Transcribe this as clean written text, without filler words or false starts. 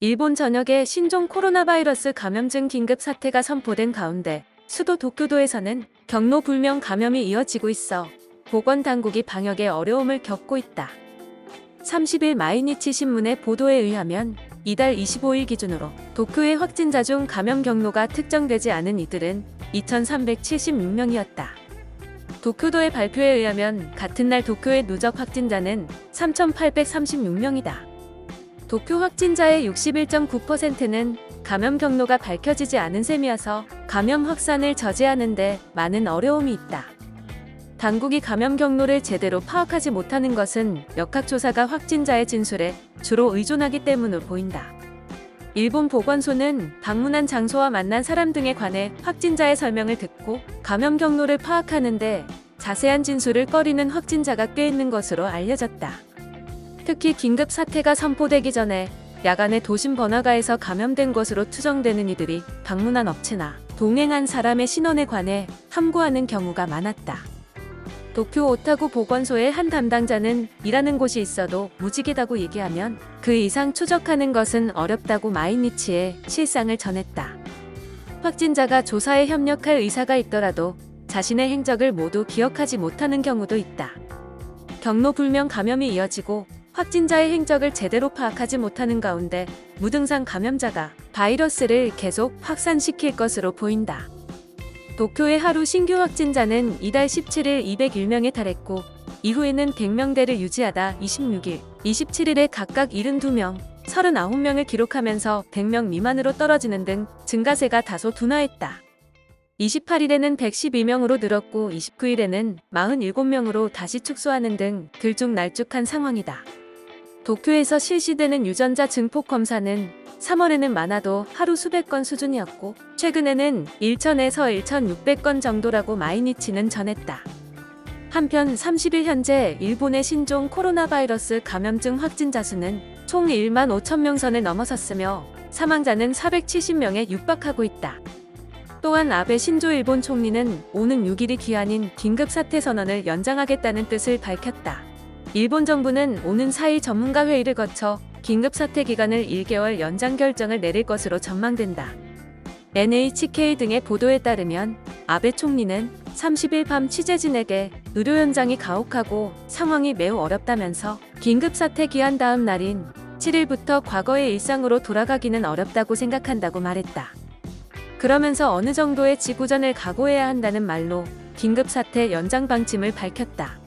일본 전역에 신종 코로나 바이러스 감염증 긴급 사태가 선포된 가운데 수도 도쿄도에서는 경로 불명 감염이 이어지고 있어 보건당국이 방역에 어려움을 겪고 있다. 30일 마이니치 신문의 보도에 의하면 이달 25일 기준으로 도쿄의 확진자 중 감염 경로가 특정되지 않은 이들은 2,376명이었다. 도쿄도의 발표에 의하면 같은 날 도쿄의 누적 확진자는 3,836명이다. 도쿄 확진자의 61.9%는 감염 경로가 밝혀지지 않은 셈이어서 감염 확산을 저지하는 데 많은 어려움이 있다. 당국이 감염 경로를 제대로 파악하지 못하는 것은 역학조사가 확진자의 진술에 주로 의존하기 때문으로 보인다. 일본 보건소는 방문한 장소와 만난 사람 등에 관해 확진자의 설명을 듣고 감염 경로를 파악하는데 자세한 진술을 꺼리는 확진자가 꽤 있는 것으로 알려졌다. 특히 긴급 사태가 선포되기 전에 야간에 도심 번화가에서 감염된 것으로 추정되는 이들이 방문한 업체나 동행한 사람의 신원에 관해 탐구하는 경우가 많았다. 도쿄 오타구 보건소의 한 담당자는 일하는 곳이 있어도 무직이다고 얘기하면 그 이상 추적하는 것은 어렵다고 마이니치에 실상을 전했다. 확진자가 조사에 협력할 의사가 있더라도 자신의 행적을 모두 기억하지 못하는 경우도 있다. 경로 불명 감염이 이어지고 확진자의 행적을 제대로 파악하지 못하는 가운데 무증상 감염자가 바이러스를 계속 확산시킬 것으로 보인다. 도쿄의 하루 신규 확진자는 이달 17일 201명에 달했고 이후에는 100명대를 유지하다 26일, 27일에 각각 72명, 39명을 기록하면서 100명 미만으로 떨어지는 등 증가세가 다소 둔화했다. 28일에는 112명으로 늘었고 29일에는 47명으로 다시 축소하는 등 들쭉날쭉한 상황이다. 도쿄에서 실시되는 유전자 증폭 검사는 3월에는 많아도 하루 수백 건 수준이었고 최근에는 1,000에서 1,600건 정도라고 마이니치는 전했다. 한편 30일 현재 일본의 신종 코로나 바이러스 감염증 확진자 수는 총 1만 5천 명 선을 넘어섰으며 사망자는 470명에 육박하고 있다. 또한 아베 신조 일본 총리는 오는 6일이 기한인 긴급사태 선언을 연장하겠다는 뜻을 밝혔다. 일본 정부는 오는 4일 전문가 회의를 거쳐 긴급사태 기간을 1개월 연장 결정을 내릴 것으로 전망된다. NHK 등의 보도에 따르면 아베 총리는 30일 밤 취재진에게 의료 현장이 가혹하고 상황이 매우 어렵다면서 긴급사태 기한 다음 날인 7일부터 과거의 일상으로 돌아가기는 어렵다고 생각한다고 말했다. 그러면서 어느 정도의 지구전을 각오해야 한다는 말로 긴급사태 연장 방침을 밝혔다.